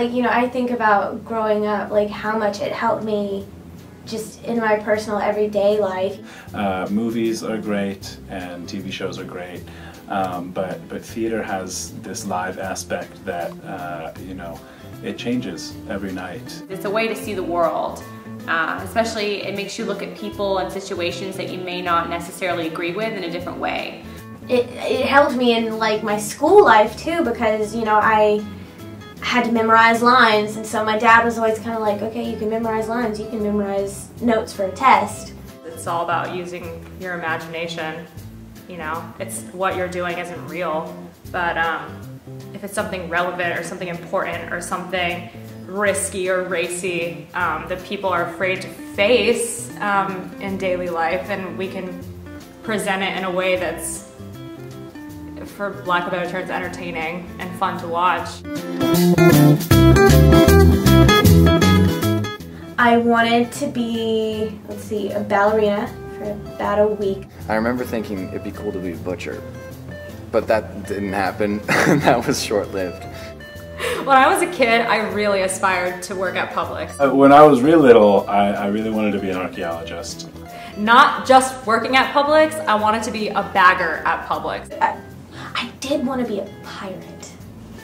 Like, you know, I think about growing up, like how much it helped me just in my personal everyday life. Movies are great and TV shows are great, but theater has this live aspect that, you know, it changes every night. It's a way to see the world. Especially it makes you look at people and situations that you may not necessarily agree with in a different way. It helped me in like my school life too, because, you know, I had to memorize lines, and so my dad was always kind of like, okay, you can memorize lines, you can memorize notes for a test. It's all about using your imagination, you know. It's what you're doing isn't real, but if it's something relevant or something important or something risky or racy that people are afraid to face in daily life, and we can present it in a way that's, for lack of better terms, entertaining and fun to watch. I wanted to be, let's see, a ballerina for about a week. I remember thinking it'd be cool to be a butcher, but that didn't happen. That was short-lived. When I was a kid, I really aspired to work at Publix. When I was real little, I really wanted to be an archaeologist. Not just working at Publix, I wanted to be a bagger at Publix. I did want to be a pirate.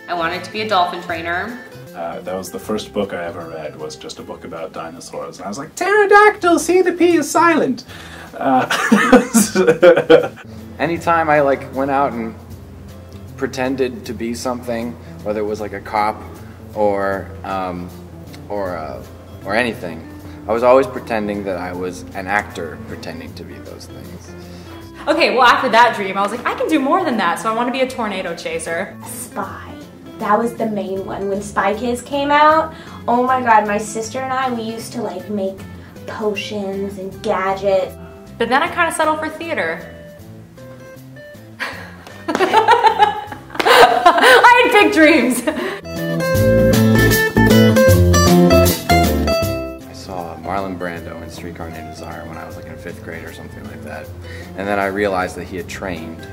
I wanted to be a dolphin trainer. That was the first book I ever read, was just a book about dinosaurs. And I was like, pterodactyl, see, the P is silent. Anytime I like went out and pretended to be something, whether it was like a cop or anything, I was always pretending that I was an actor pretending to be those things. Okay, well after that dream, I was like, I can do more than that, so I want to be a tornado chaser. A spy. That was the main one. When Spy Kids came out, oh my god, my sister and I, we used to like make potions and gadgets. But then I kind of settled for theater. I had big dreams. I saw Marlon Brando in Streetcar Named Desire when I was like in 5th grade or something like that. And then I realized that he had trained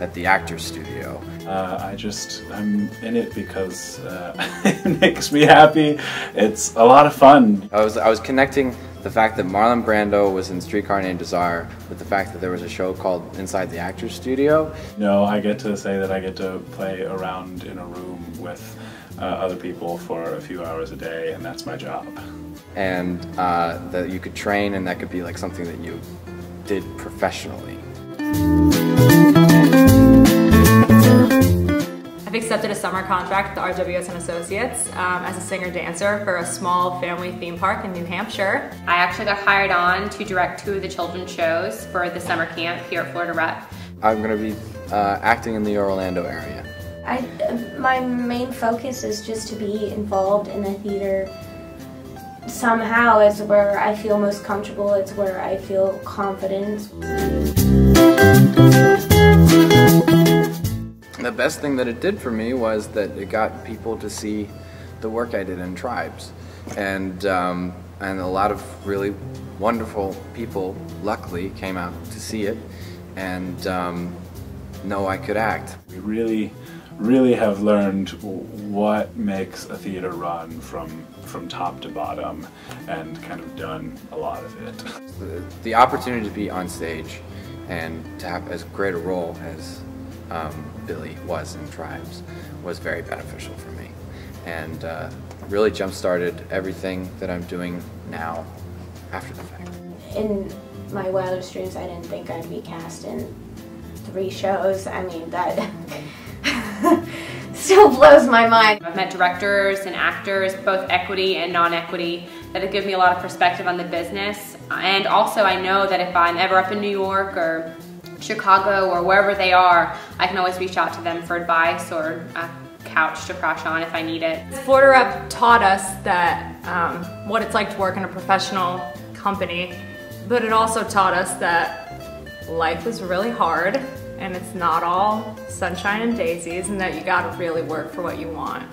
at the Actors Studio. I'm in it because it makes me happy. It's a lot of fun. I was connecting the fact that Marlon Brando was in Streetcar Named Desire with the fact that there was a show called Inside the Actors Studio. No, I get to say that I get to play around in a room with other people for a few hours a day, and that's my job. And that you could train, and that could be like something that you did professionally. I've accepted a summer contract with RWS & Associates as a singer-dancer for a small family theme park in New Hampshire. I actually got hired on to direct 2 of the children's shows for the summer camp here at Florida Rep. I'm going to be acting in the Orlando area. My main focus is just to be involved in the theater. Somehow it's where I feel most comfortable, it's where I feel confident. The best thing that it did for me was that it got people to see the work I did in Tribes, and a lot of really wonderful people, luckily, came out to see it and know I could act. We really have learned what makes a theater run from top to bottom, and kind of done a lot of it. The opportunity to be on stage and to have as great a role as Billy was in Tribes was very beneficial for me, and really jump-started everything that I'm doing now after the fact. In my wildest dreams, I didn't think I'd be cast in 3 shows. I mean, that still blows my mind. I've met directors and actors, both equity and non-equity, that have given me a lot of perspective on the business. And also I know that if I'm ever up in New York or Chicago or wherever they are, I can always reach out to them for advice or a couch to crash on if I need it. Florida Rep taught us that what it's like to work in a professional company, but it also taught us that life is really hard and it's not all sunshine and daisies, and that you gotta really work for what you want.